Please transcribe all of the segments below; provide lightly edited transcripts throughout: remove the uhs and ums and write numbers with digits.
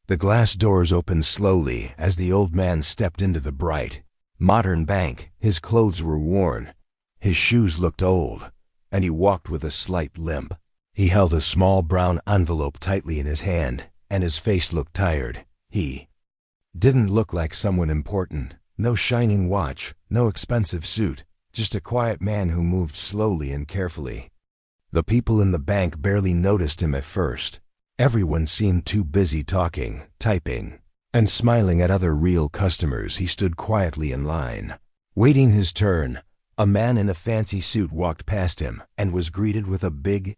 The glass doors opened slowly as the old man stepped into the bright, modern bank. His clothes were worn, his shoes looked old, and he walked with a slight limp. He held a small brown envelope tightly in his hand, and his face looked tired. He didn't look like someone important. No shining watch, no expensive suit, just a quiet man who moved slowly and carefully. The people in the bank barely noticed him at first. Everyone seemed too busy talking, typing, and smiling at other real customers. He stood quietly in line, waiting his turn. A man in a fancy suit walked past him and was greeted with a big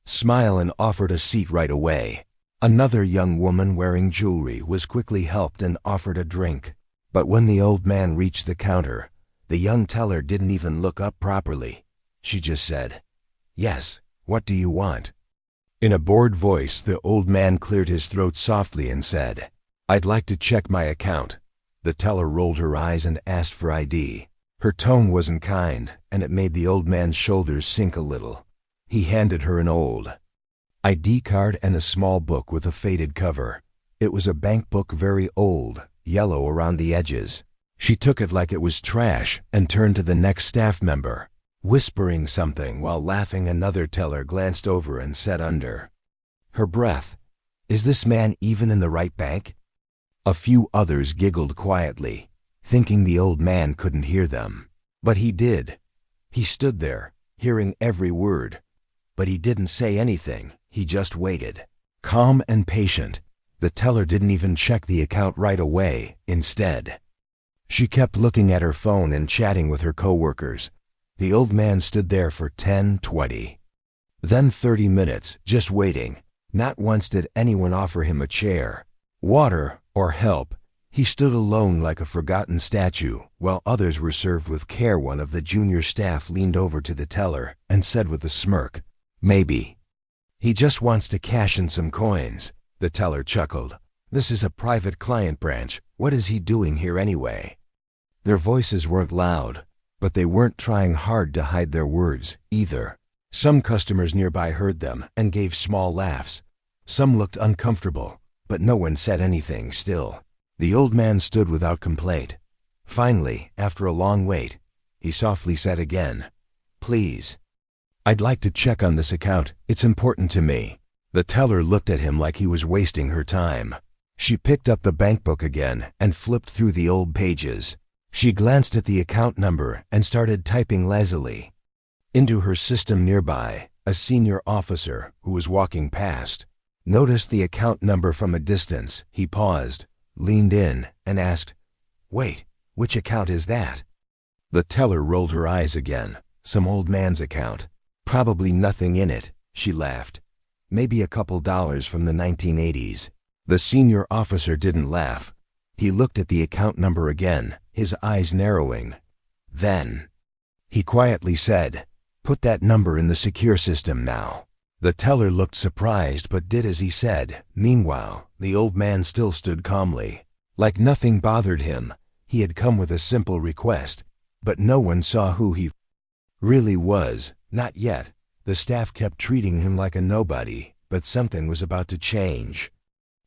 smile and offered a seat right away. Another young woman wearing jewelry was quickly helped and offered a drink. But when the old man reached the counter, the young teller didn't even look up properly. She just said, "Yes, what do you want?" In a bored voice, the old man cleared his throat softly and said, "I'd like to check my account." The teller rolled her eyes and asked for ID. Her tone wasn't kind, and it made the old man's shoulders sink a little. He handed her an old ID card and a small book with a faded cover. It was a bank book, very old, yellow around the edges. She took it like it was trash and turned to the next staff member, whispering something while laughing. Another teller glanced over and said under her breath, "Is this man even in the right bank?" A few others giggled quietly, thinking the old man couldn't hear them. But he did. He stood there, hearing every word. But he didn't say anything. He just waited, calm and patient. The teller didn't even check the account right away. Instead, she kept looking at her phone and chatting with her coworkers. The old man stood there for 10, 20, then 30 minutes, just waiting. Not once did anyone offer him a chair, water, or help. He stood alone like a forgotten statue, while others were served with care. One of the junior staff leaned over to the teller and said with a smirk, "Maybe he just wants to cash in some coins." The teller chuckled. "This is a private client branch. What is he doing here anyway?" Their voices weren't loud, but they weren't trying hard to hide their words either. Some customers nearby heard them and gave small laughs. Some looked uncomfortable, but no one said anything. Still, the old man stood without complaint. Finally, after a long wait, he softly said again, "Please, I'd like to check on this account. It's important to me." The teller looked at him like he was wasting her time. She picked up the bank book again and flipped through the old pages. She glanced at the account number and started typing lazily. Into her system nearby, a senior officer who was walking past noticed the account number from a distance. He paused, leaned in, and asked, "Wait, which account is that?" The teller rolled her eyes again. "Some old man's account. Probably nothing in it," she laughed. "Maybe a couple dollars from the 1980s. The senior officer didn't laugh. He looked at the account number again, his eyes narrowing. Then he quietly said, "Put that number in the secure system now." The teller looked surprised but did as he said. Meanwhile, the old man still stood calmly, like nothing bothered him. He had come with a simple request, but no one saw who he really was. Not yet. The staff kept treating him like a nobody, but something was about to change.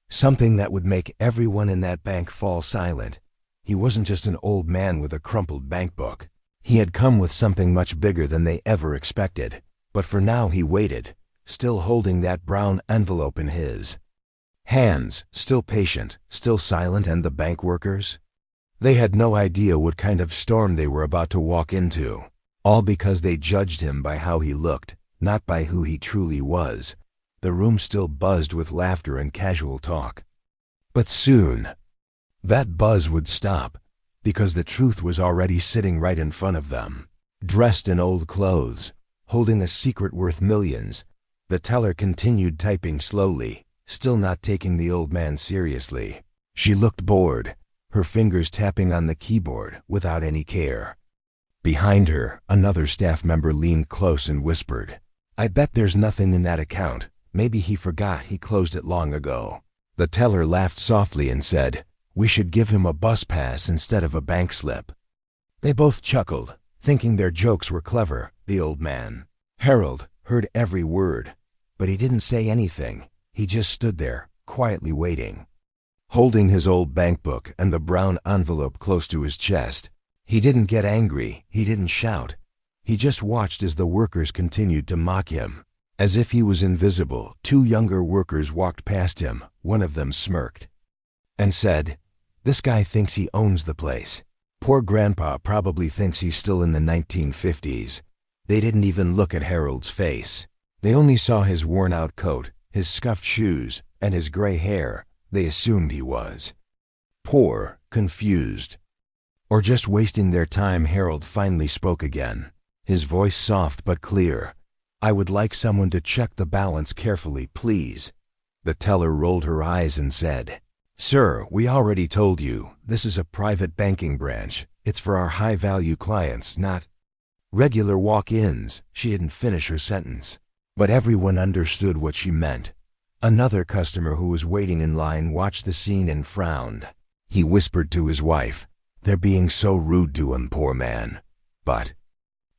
Something that would make everyone in that bank fall silent. He wasn't just an old man with a crumpled bank book. He had come with something much bigger than they ever expected. But for now he waited, still holding that brown envelope in his hands, still patient, still silent. And the bank workers? They had no idea what kind of storm they were about to walk into. All because they judged him by how he looked, not by who he truly was. The room still buzzed with laughter and casual talk. But soon, that buzz would stop, because the truth was already sitting right in front of them. Dressed in old clothes, holding a secret worth millions, the teller continued typing slowly, still not taking the old man seriously. She looked bored, her fingers tapping on the keyboard without any care. Behind her, another staff member leaned close and whispered, "I bet there's nothing in that account. Maybe he forgot he closed it long ago." The teller laughed softly and said, "We should give him a bus pass instead of a bank slip." They both chuckled, thinking their jokes were clever. The old man, Harold, heard every word, but he didn't say anything. He just stood there, quietly waiting. holding his old bank book and the brown envelope close to his chest. He didn't get angry, he didn't shout. He just watched as the workers continued to mock him. As if he was invisible, two younger workers walked past him. One of them smirked and said, "This guy thinks he owns the place. Poor grandpa probably thinks he's still in the 1950s. They didn't even look at Harold's face. They only saw his worn-out coat, his scuffed shoes, and his gray hair. They assumed he was poor, confused, or just wasting their time. Harold finally spoke again, his voice soft but clear. "I would like someone to check the balance carefully, please." The teller rolled her eyes and said, "Sir, we already told you, this is a private banking branch. It's for our high-value clients, not regular walk-ins." She didn't finish her sentence, but everyone understood what she meant. Another customer who was waiting in line watched the scene and frowned. He whispered to his wife, "They're being so rude to him, poor man." But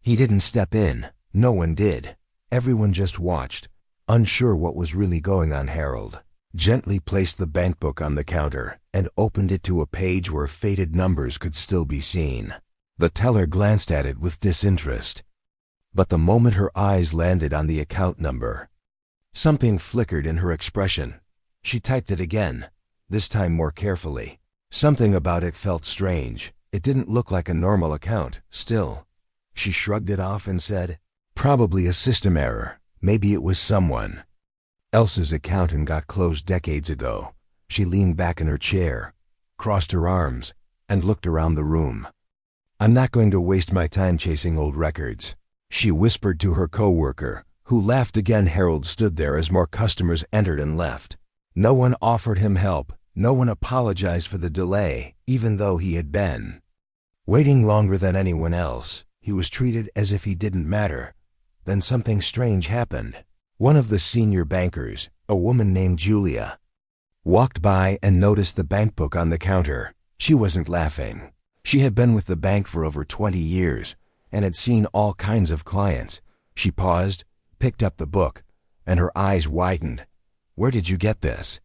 he didn't step in. No one did. Everyone just watched, unsure what was really going on. Harold gently placed the bank book on the counter and opened it to a page where faded numbers could still be seen. The teller glanced at it with disinterest, but the moment her eyes landed on the account number, something flickered in her expression. She typed it again, this time more carefully. Something about it felt strange. It didn't look like a normal account. Still, she shrugged it off and said, "Probably a system error. Maybe it was someone else's account and got closed decades ago." She leaned back in her chair, crossed her arms, and looked around the room. "I'm not going to waste my time chasing old records," she whispered to her coworker, who laughed again. Harold stood there as more customers entered and left. No one offered him help. No one apologized for the delay, even though he had been waiting longer than anyone else. He was treated as if he didn't matter. Then something strange happened. One of the senior bankers, a woman named Julia, walked by and noticed the bank book on the counter. She wasn't laughing. She had been with the bank for over 20 years and had seen all kinds of clients. She paused, picked up the book, and her eyes widened. "Where did you get this?"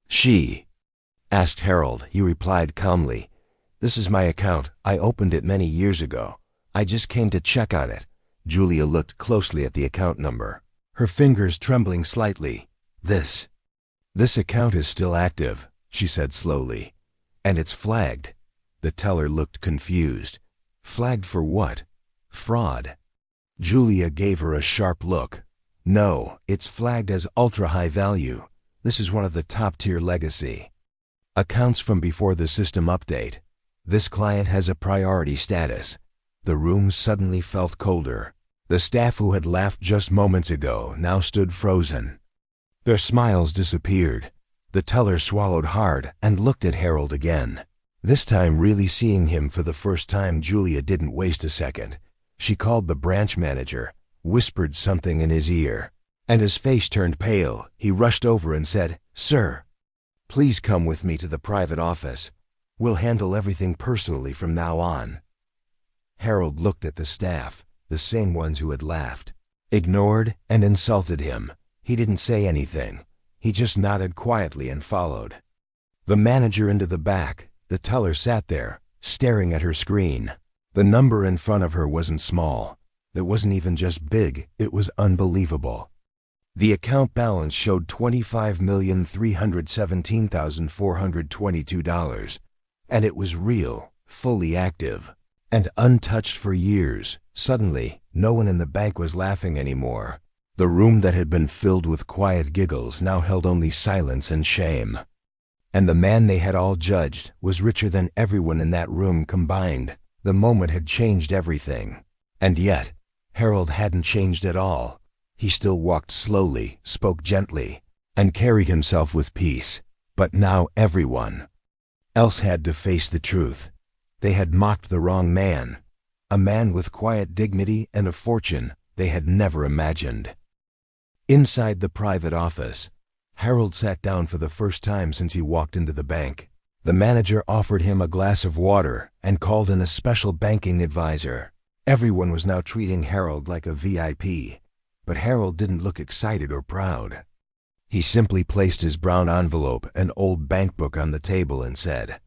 she asked Harold. He replied calmly, "This is my account. I opened it many years ago. I just came to check on it." Julia looked closely at the account number, her fingers trembling slightly. This account is still active," she said slowly, "and it's flagged." The teller looked confused. "Flagged for what? Fraud?" Julia gave her a sharp look. "No, it's flagged as ultra-high value. This is one of the top-tier legacy accounts from before the system update. This client has a priority status." The room suddenly felt colder. The staff who had laughed just moments ago now stood frozen. Their smiles disappeared. The teller swallowed hard and looked at Harold again. This time really seeing him for the first time. Julia didn't waste a second. She called the branch manager, whispered something in his ear, and his face turned pale. He rushed over and said, "Sir, please come with me to the private office. We'll handle everything personally from now on." Harold looked at the staff, the same ones who had laughed, ignored, and insulted him. He didn't say anything. He just nodded quietly and followed the manager into the back. The teller sat there, staring at her screen. The number in front of her wasn't small. It wasn't even just big, it was unbelievable. The account balance showed $25,317,422, and it was real, fully active, and untouched for years. Suddenly, no one in the bank was laughing anymore. The room that had been filled with quiet giggles now held only silence and shame. And the man they had all judged was richer than everyone in that room combined. The moment had changed everything. And yet, Harold hadn't changed at all. He still walked slowly, spoke gently, and carried himself with peace. But now everyone else had to face the truth. They had mocked the wrong man, a man with quiet dignity and a fortune they had never imagined. Inside the private office, Harold sat down for the first time since he walked into the bank. The manager offered him a glass of water and called in a special banking advisor. Everyone was now treating Harold like a VIP, but Harold didn't look excited or proud. He simply placed his brown envelope and old bank book on the table and said,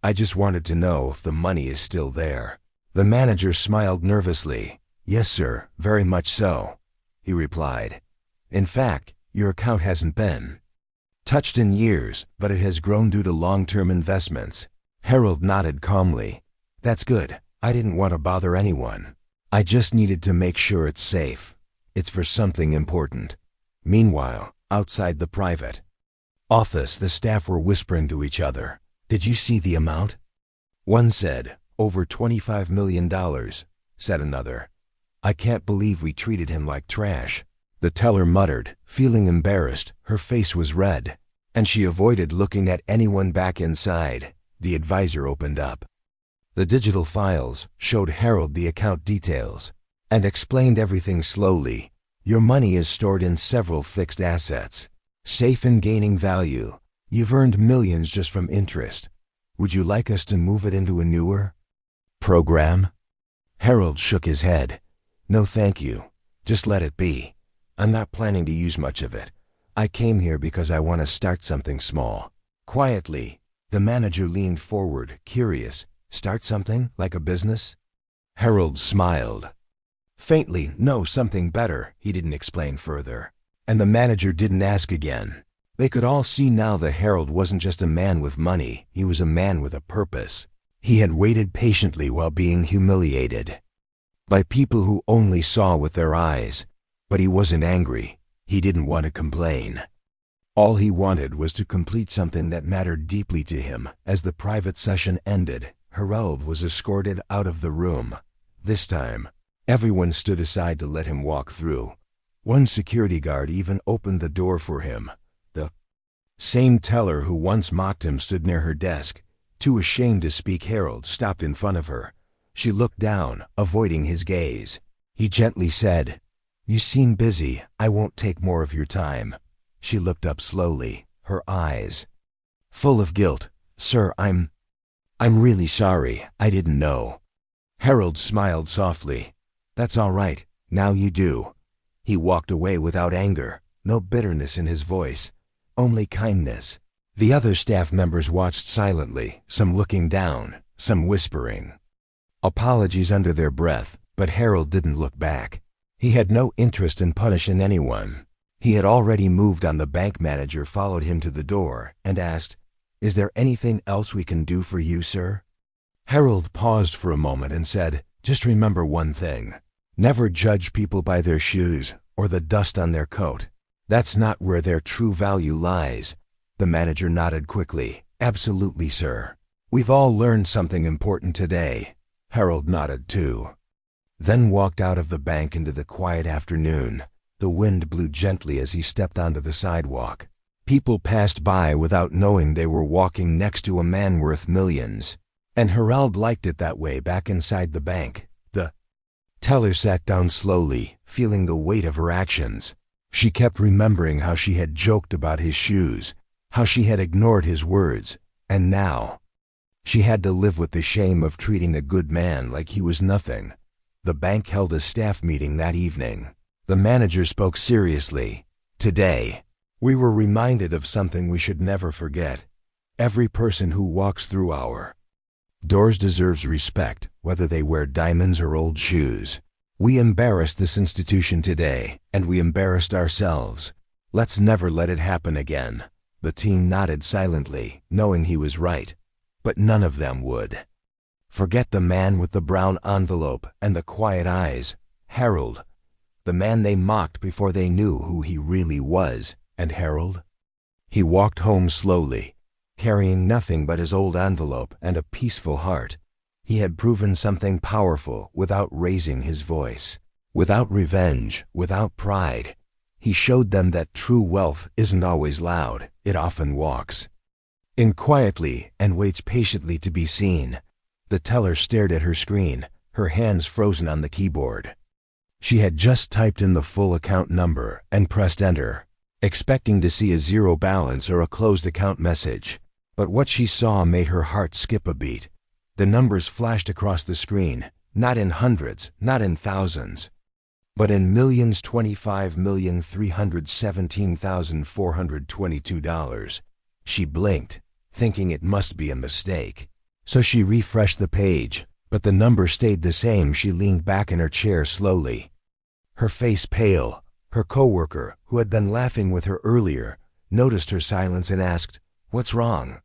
"I just wanted to know if the money is still there." The manager smiled nervously. "Yes, sir, very much so," he replied. "In fact, your account hasn't been touched in years, but it has grown due to long-term investments." Harold nodded calmly. "That's good. I didn't want to bother anyone. I just needed to make sure it's safe. It's for something important." Meanwhile, outside the private office, the staff were whispering to each other. "Did you see the amount?" One said, "Over $25 million, said another. "I can't believe we treated him like trash." The teller muttered, feeling embarrassed. Her face was red, and she avoided looking at anyone back inside. The advisor opened up the digital files, showed Harold the account details, and explained everything slowly. "Your money is stored in several fixed assets, safe and gaining value. You've earned millions just from interest. Would you like us to move it into a newer program?" Harold shook his head. "No, thank you. Just let it be. I'm not planning to use much of it. I came here because I want to start something small." Quietly, the manager leaned forward, curious. "Start something, like a business?" Harold smiled faintly. "No, something better," he didn't explain further. And the manager didn't ask again. They could all see now that Harold wasn't just a man with money, he was a man with a purpose. He had waited patiently while being humiliated by people who only saw with their eyes. But he wasn't angry. He didn't want to complain. All he wanted was to complete something that mattered deeply to him. As the private session ended, Harold was escorted out of the room. This time, everyone stood aside to let him walk through. One security guard even opened the door for him. The same teller who once mocked him stood near her desk. Too ashamed to speak, Harold stopped in front of her. She looked down, avoiding his gaze. He gently said, "You seem busy. I won't take more of your time." She looked up slowly, her eyes full of guilt. "Sir, I'm really sorry. I didn't know." Harold smiled softly. "That's all right. Now you do." He walked away without anger, no bitterness in his voice, only kindness. The other staff members watched silently, some looking down, some whispering apologies under their breath, but Harold didn't look back. He had no interest in punishing anyone. He had already moved on. The bank manager followed him to the door and asked, "Is there anything else we can do for you, sir?" Harold paused for a moment and said, "Just remember one thing. Never judge people by their shoes or the dust on their coat. That's not where their true value lies." The manager nodded quickly. "Absolutely, sir. We've all learned something important today." Harold nodded too, then walked out of the bank into the quiet afternoon. The wind blew gently as he stepped onto the sidewalk. People passed by without knowing they were walking next to a man worth millions. And Harold liked it that way. Back inside the bank, the teller sat down slowly, feeling the weight of her actions. She kept remembering how she had joked about his shoes, how she had ignored his words, and now she had to live with the shame of treating a good man like he was nothing. The bank held a staff meeting that evening. The manager spoke seriously. "Today, we were reminded of something we should never forget. Every person who walks through our doors deserves respect, whether they wear diamonds or old shoes. We embarrassed this institution today, and we embarrassed ourselves. Let's never let it happen again." The team nodded silently, knowing he was right, but none of them would forget the man with the brown envelope and the quiet eyes, Harold, the man they mocked before they knew who he really was. And Harold? He walked home slowly, carrying nothing but his old envelope and a peaceful heart. He had proven something powerful without raising his voice, without revenge, without pride. He showed them that true wealth isn't always loud, it often walks in quietly and waits patiently to be seen. The teller stared at her screen, her hands frozen on the keyboard. She had just typed in the full account number and pressed enter, expecting to see a zero balance or a closed account message. But what she saw made her heart skip a beat. The numbers flashed across the screen, not in hundreds, not in thousands, but in millions $25,317,422. She blinked, thinking it must be a mistake. So she refreshed the page, but the number stayed the same. She leaned back in her chair slowly, her face pale. Her coworker, who had been laughing with her earlier, noticed her silence and asked, "What's wrong?"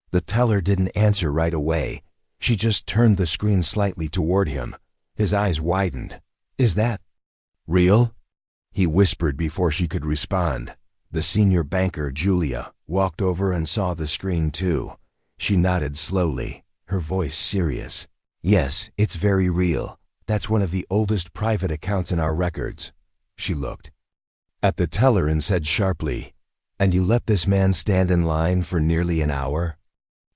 The teller didn't answer right away. She just turned the screen slightly toward him. His eyes widened. "Is that real?" he whispered before she could respond. The senior banker, Julia, walked over and saw the screen too. She nodded slowly, her voice serious. "Yes, it's very real. That's one of the oldest private accounts in our records." She looked at the teller and said sharply, "And you let this man stand in line for nearly an hour?"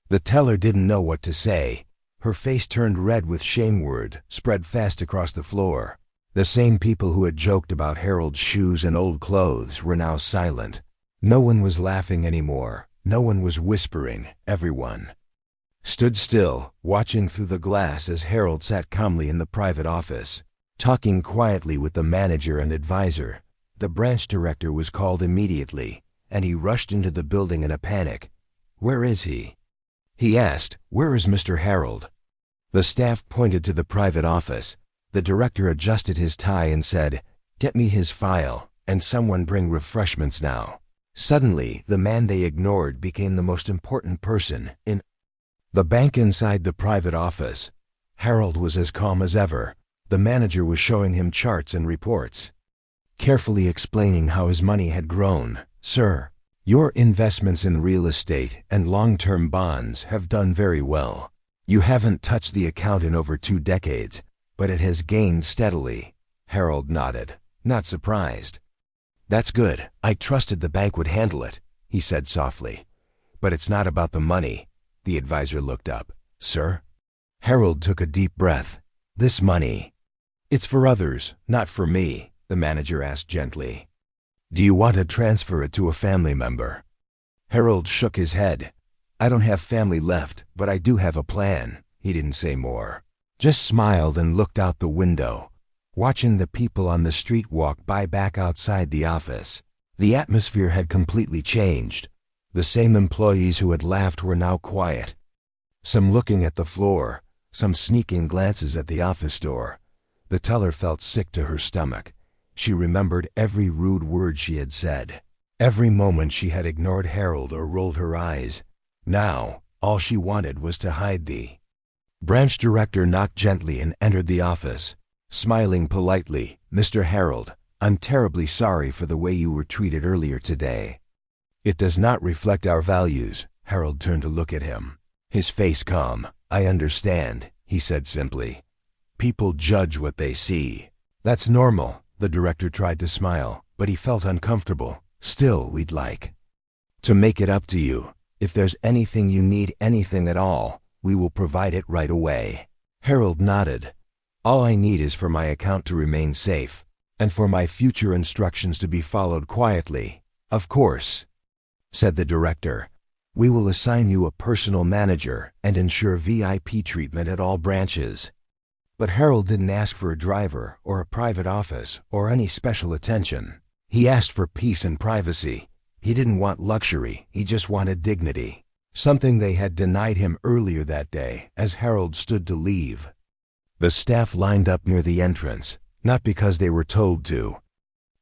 The teller didn't know what to say. Her face turned red with shame. Word spread fast across the floor. The same people who had joked about Harold's shoes and old clothes were now silent. No one was laughing anymore. No one was whispering. Everyone stood still, watching through the glass as Harold sat calmly in the private office, talking quietly with the manager and advisor. The branch director was called immediately, and he rushed into the building in a panic. "Where is he?" he asked. "Where is Mr. Harold?" The staff pointed to the private office. The director adjusted his tie and said, "Get me his file, and someone bring refreshments now." Suddenly, the man they ignored became the most important person in the bank. Inside the private office, Harold was as calm as ever. The manager was showing him charts and reports, carefully explaining how his money had grown. "Sir, your investments in real estate and long-term bonds have done very well. You haven't touched the account in over 2 decades, but it has gained steadily." Harold nodded, not surprised. "That's good. I trusted the bank would handle it," he said softly. "But it's not about the money." The advisor looked up. "Sir?" Harold took a deep breath. "This money, it's for others, not for me," the manager asked gently. "Do you want to transfer it to a family member?" Harold shook his head. "I don't have family left, but I do have a plan." He didn't say more, just smiled and looked out the window, watching the people on the street walk by back outside the office. The atmosphere had completely changed. The same employees who had laughed were now quiet, some looking at the floor, some sneaking glances at the office door. The teller felt sick to her stomach. She remembered every rude word she had said, every moment she had ignored Harold or rolled her eyes. Now, all she wanted was to hide. The branch director knocked gently and entered the office, smiling politely. "Mr. Harold, I'm terribly sorry for the way you were treated earlier today. It does not reflect our values." Harold turned to look at him, his face calm. "I understand," he said simply. "People judge what they see. That's normal." The director tried to smile, but he felt uncomfortable. "Still, we'd like to make it up to you. If there's anything you need, anything at all, we will provide it right away." Harold nodded. "All I need is for my account to remain safe, and for my future instructions to be followed quietly." "Of course," said the director. "We will assign you a personal manager and ensure VIP treatment at all branches." But Harold didn't ask for a driver or a private office or any special attention. He asked for peace and privacy. He didn't want luxury, he just wanted dignity, something they had denied him earlier that day as Harold stood to leave. The staff lined up near the entrance, not because they were told to,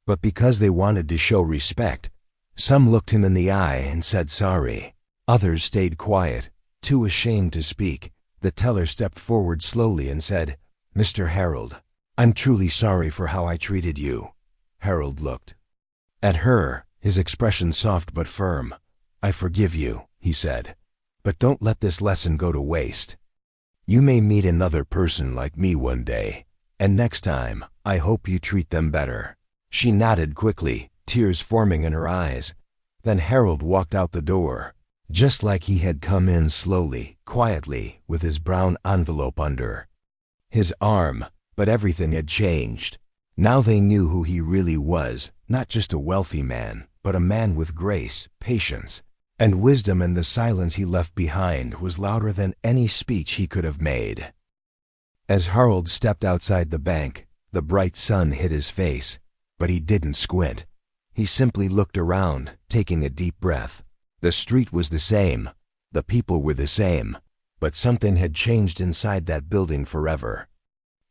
but because they wanted to show respect. Some looked him in the eye and said sorry. Others stayed quiet, too ashamed to speak. The teller stepped forward slowly and said, "Mr. Harold, I'm truly sorry for how I treated you." Harold looked at her, his expression soft but firm. "I forgive you," he said, "but don't let this lesson go to waste. You may meet another person like me one day, and next time, I hope you treat them better." She nodded quickly, tears forming in her eyes. Then Harold walked out the door, just like he had come in, slowly, quietly, with his brown envelope under his arm. But everything had changed. Now they knew who he really was, not just a wealthy man, but a man with grace, patience, and wisdom, and the silence he left behind was louder than any speech he could have made. As Harold stepped outside the bank, The bright sun hit his face, but he didn't squint. He simply looked around, taking a deep breath. The street was the same. The people were the same. But something had changed inside that building forever.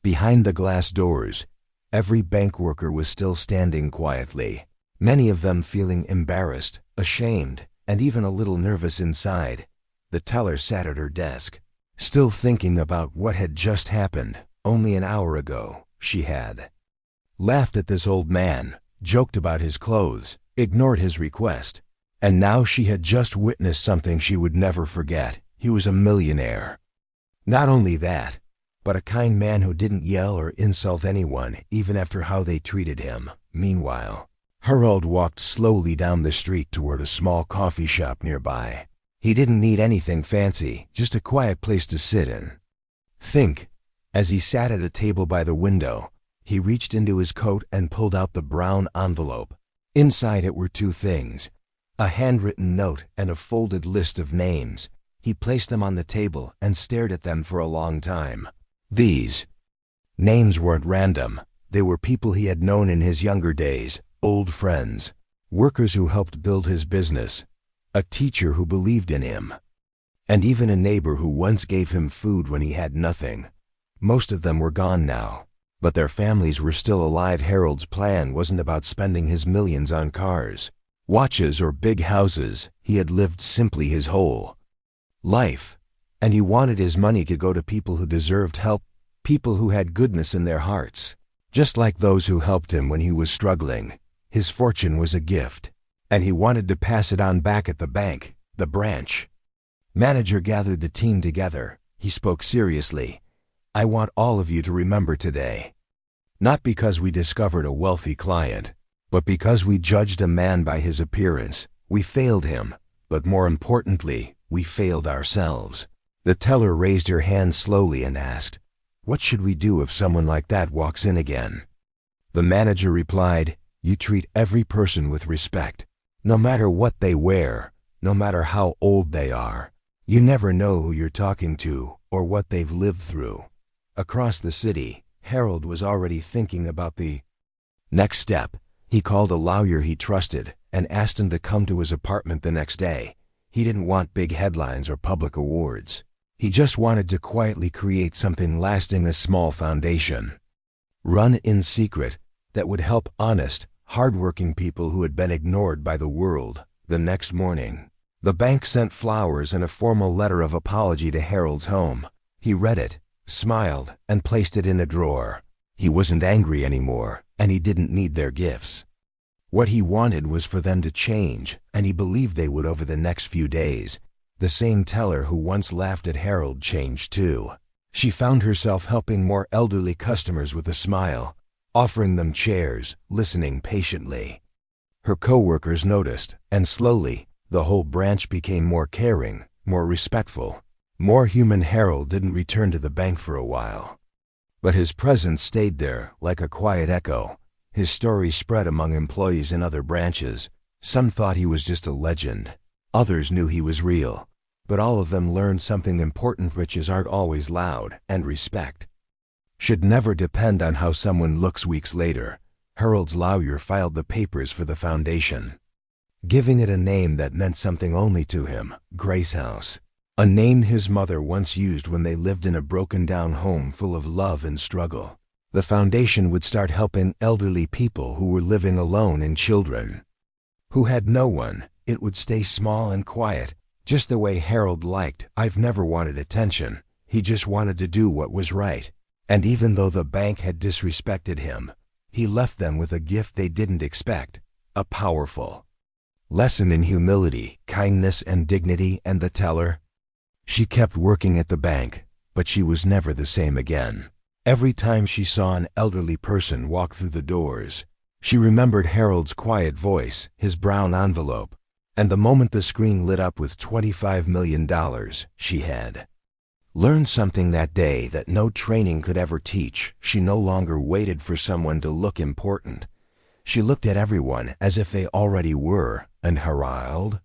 Behind the glass doors, every bank worker was still standing quietly, many of them feeling embarrassed, ashamed, and even a little nervous inside. The teller sat at her desk, still thinking about what had just happened. Only an hour ago, she had laughed at this old man, joked about his clothes, ignored his request. And now she had just witnessed something she would never forget. He was a millionaire. Not only that, but a kind man who didn't yell or insult anyone, even after how they treated him. Meanwhile, Harold walked slowly down the street toward a small coffee shop nearby. He didn't need anything fancy, just a quiet place to sit in. Think. As he sat at a table by the window, he reached into his coat and pulled out the brown envelope. Inside it were two things: a handwritten note and a folded list of names. He placed them on the table and stared at them for a long time. These names weren't random. They were people he had known in his younger days, old friends, workers who helped build his business, a teacher who believed in him, and even a neighbor who once gave him food when he had nothing. Most of them were gone now, but their families were still alive. Harold's plan wasn't about spending his millions on cars, watches, or big houses. He had lived simply his whole life, and he wanted his money to go to people who deserved help, people who had goodness in their hearts, just like those who helped him when he was struggling. His fortune was a gift, and he wanted to pass it on back at the bank. The branch manager gathered the team together. He spoke seriously. "I want all of you to remember today. Not because we discovered a wealthy client, but because we judged a man by his appearance. We failed him, but more importantly, we failed ourselves." The teller raised her hand slowly and asked, "What should we do if someone like that walks in again?" The manager replied, "You treat every person with respect, no matter what they wear, no matter how old they are. You never know who you're talking to or what they've lived through." Across the city, Harold was already thinking about the next step. He called a lawyer he trusted and asked him to come to his apartment the next day. He didn't want big headlines or public awards. He just wanted to quietly create something lasting, a small foundation, run in secret, that would help honest, hardworking people who had been ignored by the world. The next morning, the bank sent flowers and a formal letter of apology to Harold's home. He read it, smiled, and placed it in a drawer. He wasn't angry anymore, and he didn't need their gifts. What he wanted was for them to change, and he believed they would over the next few days. The same teller who once laughed at Harold changed too. She found herself helping more elderly customers with a smile, offering them chairs, listening patiently. Her co-workers noticed, and slowly, the whole branch became more caring, more respectful, more human. Harold didn't return to the bank for a while, but his presence stayed there like a quiet echo. His story spread among employees in other branches. Some thought he was just a legend. Others knew he was real. But all of them learned something important: riches aren't always loud, and respect should never depend on how someone looks. Weeks later, Harold's lawyer filed the papers for the foundation, giving it a name that meant something only to him: Grace House. A name his mother once used when they lived in a broken-down home full of love and struggle. The foundation would start helping elderly people who were living alone and children who had no one. It would stay small and quiet, just the way Harold liked. I've never wanted attention. He just wanted to do what was right. And even though the bank had disrespected him, he left them with a gift they didn't expect: a powerful lesson in humility, kindness, and dignity. And the teller? She kept working at the bank, but she was never the same again. Every time she saw an elderly person walk through the doors, she remembered Harold's quiet voice, his brown envelope, and the moment the screen lit up with $25 million, she had learned something that day that no training could ever teach. She no longer waited for someone to look important. She looked at everyone as if they already were. And Harold?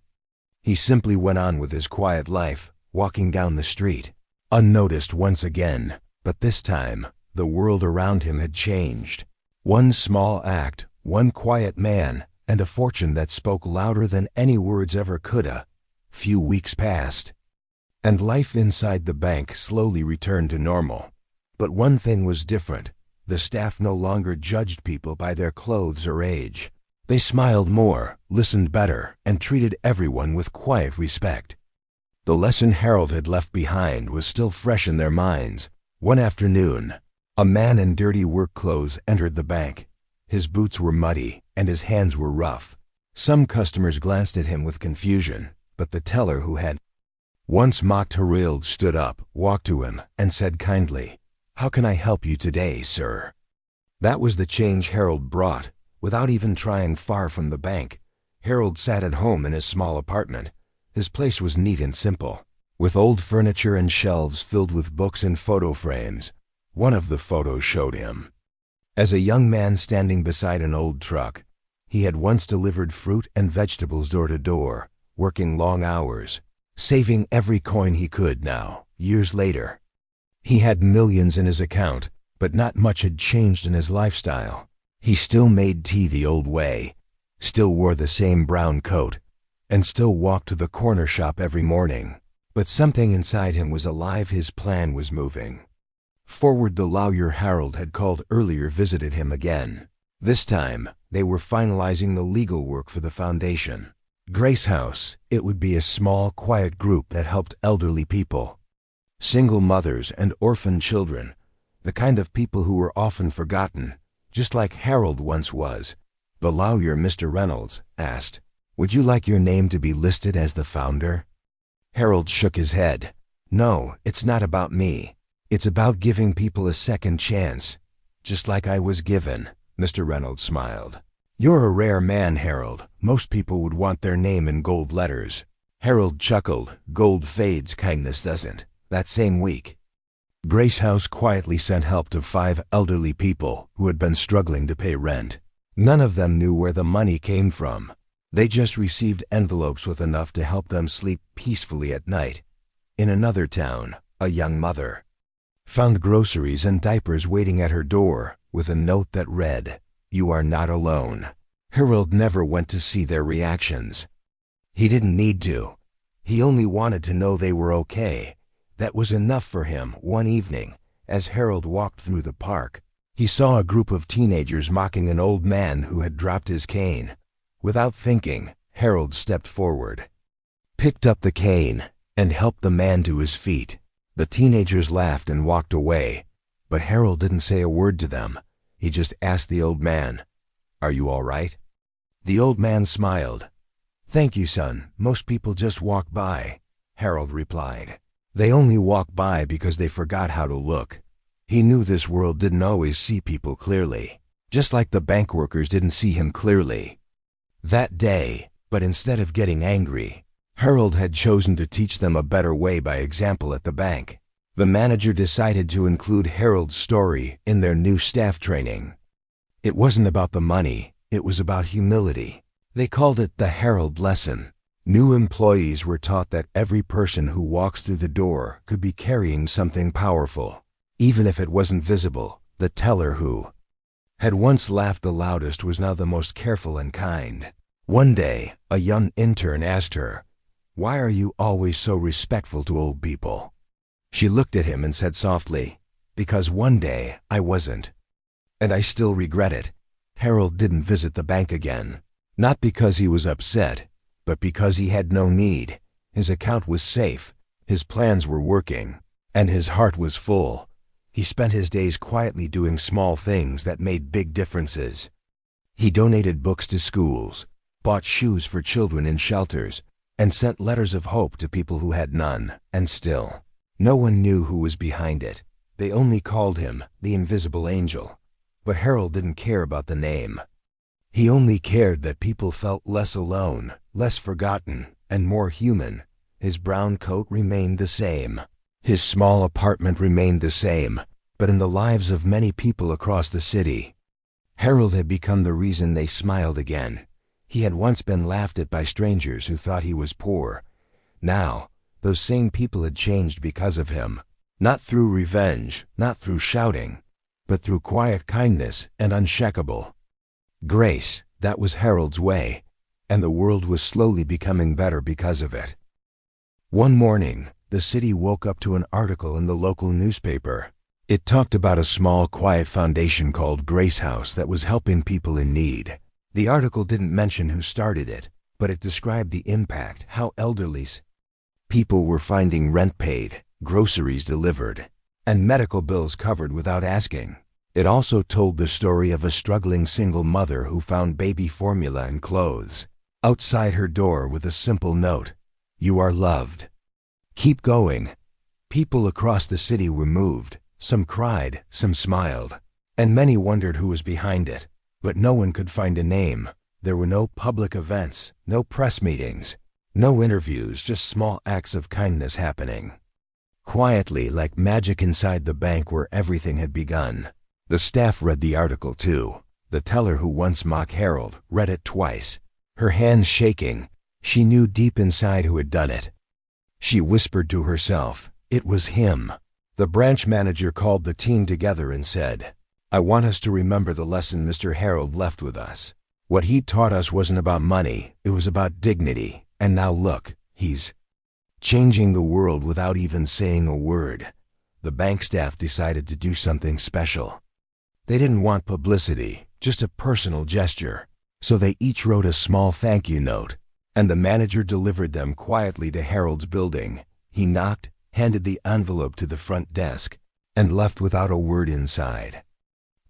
He simply went on with his quiet life, walking down the street, unnoticed once again. But this time, The world around him had changed. One small act, one quiet man, and a fortune that spoke louder than any words ever coulda. Few weeks passed, and life inside the bank slowly returned to normal. But one thing was different. The staff no longer judged people by their clothes or age. They smiled more, listened better, and treated everyone with quiet respect. The lesson Harold had left behind was still fresh in their minds. One afternoon, a man in dirty work clothes entered the bank. His boots were muddy, and his hands were rough. Some customers glanced at him with confusion, but the teller who had once mocked Harold stood up, walked to him, and said kindly, "How can I help you today, sir?" That was the change Harold brought. Without even trying far from the bank, Harold sat at home in his small apartment. His place was neat and simple, with old furniture and shelves filled with books and photo frames. One of the photos showed him as a young man standing beside an old truck. He had once delivered fruit and vegetables door to door, working long hours, saving every coin he could now, years later. He had millions in his account, but not much had changed in his lifestyle. He still made tea the old way, still wore the same brown coat, and still walked to the corner shop every morning. But something inside him was alive. His plan was moving forward. The lawyer Harold had called earlier visited him again. This time, they were finalizing the legal work for the foundation. Grace House, it would be a small, quiet group that helped elderly people, single mothers and orphan children, the kind of people who were often forgotten, just like Harold once was. The lawyer, Mr. Reynolds, asked, "Would you like your name to be listed as the founder?" Harold shook his head. "No, it's not about me. It's about giving people a second chance, just like I was given." Mr. Reynolds smiled. "You're a rare man, Harold. Most people would want their name in gold letters." Harold chuckled. "Gold fades, kindness doesn't." That same week, Grace House quietly sent help to 5 elderly people who had been struggling to pay rent. None of them knew where the money came from. They just received envelopes with enough to help them sleep peacefully at night. In another town, a young mother found groceries and diapers waiting at her door with a note that read, "You are not alone." Harold never went to see their reactions. He didn't need to. He only wanted to know they were okay. That was enough for him. One evening, as Harold walked through the park, he saw a group of teenagers mocking an old man who had dropped his cane. Without thinking, Harold stepped forward, picked up the cane, and helped the man to his feet. The teenagers laughed and walked away, but Harold didn't say a word to them. He just asked the old man, "Are you all right?" The old man smiled. "Thank you, son. Most people just walk by," Harold replied. "They only walk by because they forgot how to look." He knew this world didn't always see people clearly, just like the bank workers didn't see him clearly that day. But instead of getting angry, Harold had chosen to teach them a better way by example at the bank. The manager decided to include Harold's story in their new staff training. It wasn't about the money, it was about humility. They called it the Harold lesson. New employees were taught that every person who walks through the door could be carrying something powerful, even if it wasn't visible. The teller who had once laughed the loudest was now the most careful and kind. One day, a young intern asked her, "Why are you always so respectful to old people?" She looked at him and said softly, "Because one day I wasn't. And I still regret it." Harold didn't visit the bank again, not because he was upset, but because he had no need. His account was safe, his plans were working, and his heart was full. He spent his days quietly doing small things that made big differences. He donated books to schools, bought shoes for children in shelters, and sent letters of hope to people who had none. And still, no one knew who was behind it. They only called him the Invisible Angel. But Harold didn't care about the name. He only cared that people felt less alone, less forgotten, and more human. His brown coat remained the same. His small apartment remained the same. But in the lives of many people across the city, Harold had become the reason they smiled again. He had once been laughed at by strangers who thought he was poor. Now, those same people had changed because of him. Not through revenge, not through shouting, but through quiet kindness and unshakable grace. That was Harold's way, and the world was slowly becoming better because of it. One morning, the city woke up to an article in the local newspaper. It talked about a small, quiet foundation called Grace House that was helping people in need. The article didn't mention who started it, but it described the impact, how elderly people were finding rent paid, groceries delivered, and medical bills covered without asking. It also told the story of a struggling single mother who found baby formula and clothes outside her door with a simple note, "You are loved. Keep going." People across the city were moved. Some cried, some smiled, and many wondered who was behind it. But no one could find a name. There were no public events, no press meetings, no interviews, just small acts of kindness happening quietly like magic inside the bank where everything had begun. The staff read the article too. The teller who once mocked Harold read it twice. Her hands shaking, she knew deep inside who had done it. She whispered to herself, it was him. The branch manager called the team together and said, "I want us to remember the lesson Mr. Harold left with us. What he taught us wasn't about money, it was about dignity. And now look, he's changing the world without even saying a word." The bank staff decided to do something special. They didn't want publicity, just a personal gesture. So they each wrote a small thank you note, and the manager delivered them quietly to Harold's building. He knocked, handed the envelope to the front desk, and left without a word inside.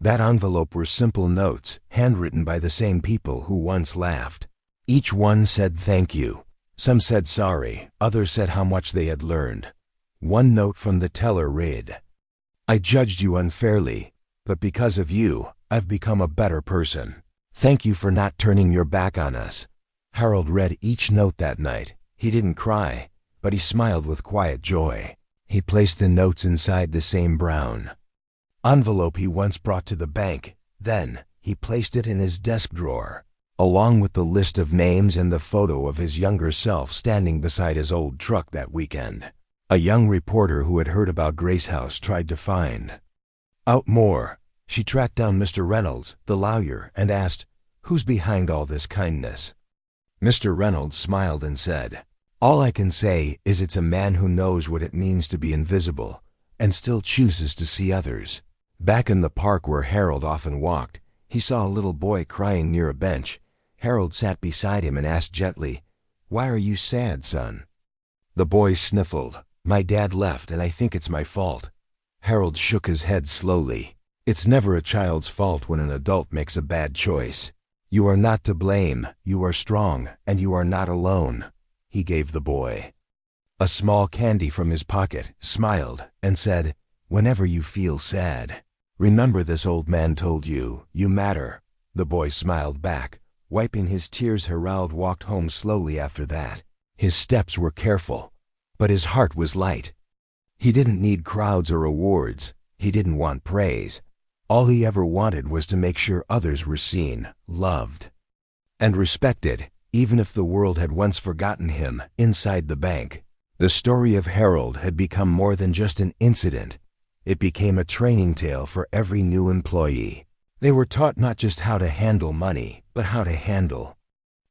That envelope were simple notes, handwritten by the same people who once laughed. Each one said thank you. Some said sorry, others said how much they had learned. One note from the teller read, "I judged you unfairly, but because of you, I've become a better person. Thank you for not turning your back on us." Harold read each note that night. He didn't cry, but he smiled with quiet joy. He placed the notes inside the same brown envelope he once brought to the bank. Then, he placed it in his desk drawer, along with the list of names and the photo of his younger self standing beside his old truck that weekend. A young reporter who had heard about Grace House tried to find out more. She tracked down Mr. Reynolds, the lawyer, and asked, "Who's behind all this kindness?" Mr. Reynolds smiled and said, "All I can say is it's a man who knows what it means to be invisible and still chooses to see others." Back in the park where Harold often walked, he saw a little boy crying near a bench. Harold sat beside him and asked gently, "Why are you sad, son?" The boy sniffled, "My dad left and I think it's my fault." Harold shook his head slowly. "It's never a child's fault when an adult makes a bad choice. You are not to blame, you are strong, and you are not alone." He gave the boy a small candy from his pocket, smiled, and said, "Whenever you feel sad, remember this old man told you, you matter." The boy smiled back. Wiping his tears, Harold walked home slowly after that. His steps were careful, but his heart was light. He didn't need crowds or awards. He didn't want praise. All he ever wanted was to make sure others were seen, loved, and respected, even if the world had once forgotten him. Inside the bank, the story of Harold had become more than just an incident. It became a training tale for every new employee. They were taught not just how to handle money, but how to handle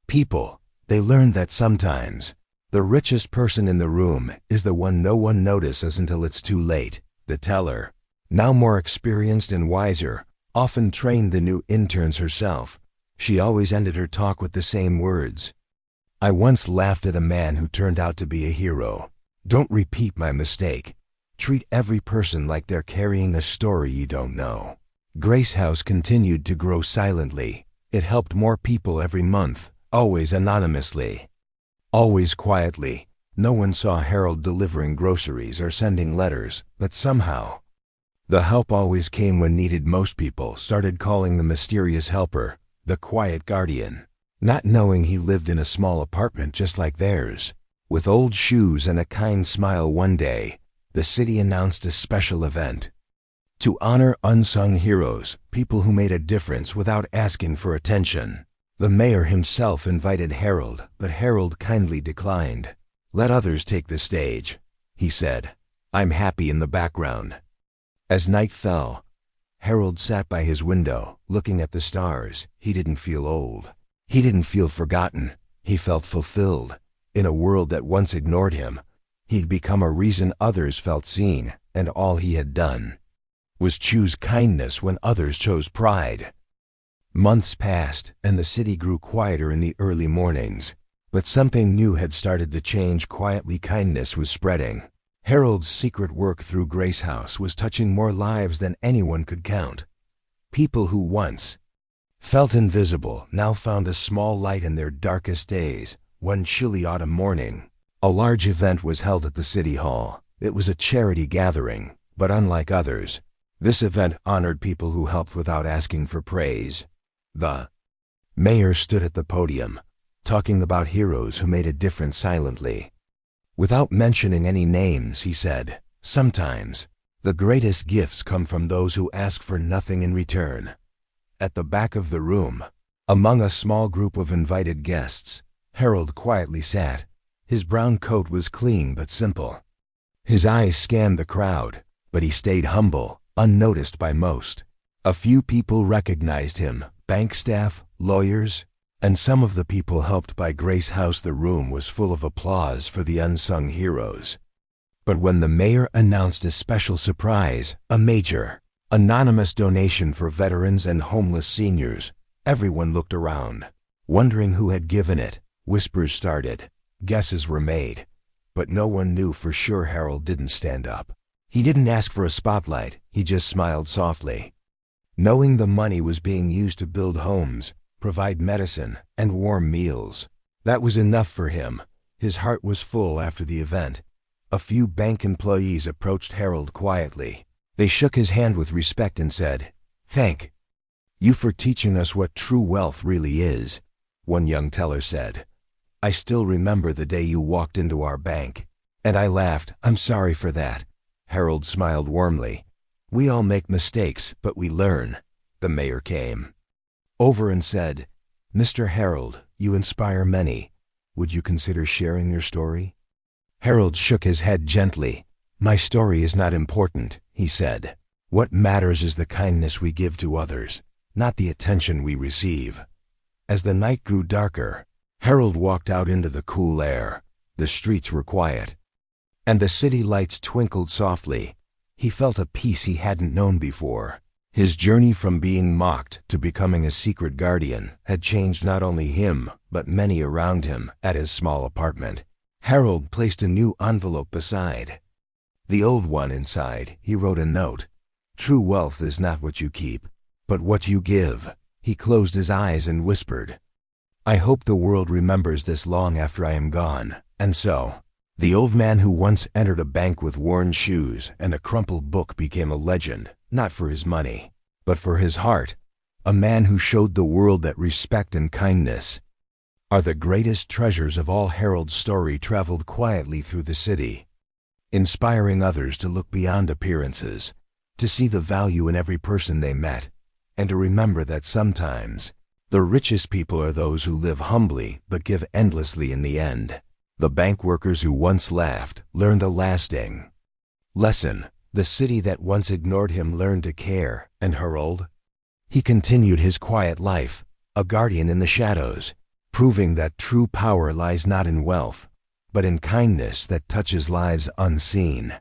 people. They learned that sometimes the richest person in the room is the one no one notices until it's too late. The teller, now more experienced and wiser, often trained the new interns herself. She always ended her talk with the same words. "I once laughed at a man who turned out to be a hero. Don't repeat my mistake. Treat every person like they're carrying a story you don't know." Grace House continued to grow silently. It helped more people every month, always anonymously, always quietly. No one saw Harold delivering groceries or sending letters, but somehow, the help always came when needed. Most people started calling the mysterious helper the quiet guardian, not knowing he lived in a small apartment just like theirs. With old shoes and a kind smile, one day, the city announced a special event to honor unsung heroes, people who made a difference without asking for attention. The mayor himself invited Harold, but Harold kindly declined. "Let others take the stage," he said. "I'm happy in the background." As night fell, Harold sat by his window, looking at the stars. He didn't feel old. He didn't feel forgotten. He felt fulfilled. In a world that once ignored him, he'd become a reason others felt seen, and all he had done was choose kindness when others chose pride. Months passed, and the city grew quieter in the early mornings. But something new had started to change. Quietly, kindness was spreading. Harold's secret work through Grace House was touching more lives than anyone could count. People who once felt invisible now found a small light in their darkest days. One chilly autumn morning, a large event was held at the city hall. It was a charity gathering, but unlike others, this event honored people who helped without asking for praise. The mayor stood at the podium, talking about heroes who made a difference silently. Without mentioning any names, he said, "Sometimes the greatest gifts come from those who ask for nothing in return." At the back of the room, among a small group of invited guests, Harold quietly sat. His brown coat was clean but simple. His eyes scanned the crowd, but he stayed humble, unnoticed by most. A few people recognized him: bank staff, lawyers, and some of the people helped by Grace House. The room was full of applause for the unsung heroes. But when the mayor announced a special surprise, a major, anonymous donation for veterans and homeless seniors, everyone looked around, wondering who had given it. Whispers started. Guesses were made. But no one knew for sure. Harold didn't stand up. He didn't ask for a spotlight. He just smiled softly. Knowing the money was being used to build homes, provide medicine, and warm meals, that was enough for him. His heart was full. After the event, a few bank employees approached Harold quietly. They shook his hand with respect and said, "Thank you for teaching us what true wealth really is." One young teller said, "I still remember the day you walked into our bank." And I laughed. "I'm sorry for that." Harold smiled warmly. "We all make mistakes, but we learn." The mayor came over and said, "Mr. Harold, you inspire many. Would you consider sharing your story?" Harold shook his head gently. "My story is not important," he said. "What matters is the kindness we give to others, not the attention we receive." As the night grew darker, Harold walked out into the cool air. The streets were quiet, and the city lights twinkled softly. He felt a peace he hadn't known before. His journey from being mocked to becoming a secret guardian had changed not only him, but many around him. At his small apartment, Harold placed a new envelope beside the old one. Inside, he wrote a note. "True wealth is not what you keep, but what you give." He closed his eyes and whispered, "I hope the world remembers this long after I am gone." And so, the old man who once entered a bank with worn shoes and a crumpled book became a legend, not for his money, but for his heart. A man who showed the world that respect and kindness are the greatest treasures of all. Harold's story traveled quietly through the city, inspiring others to look beyond appearances, to see the value in every person they met, and to remember that sometimes the richest people are those who live humbly but give endlessly in the end. The bank workers who once laughed learned a lasting lesson. The city that once ignored him learned to care. And Harold? He continued his quiet life, a guardian in the shadows, proving that true power lies not in wealth, but in kindness that touches lives unseen.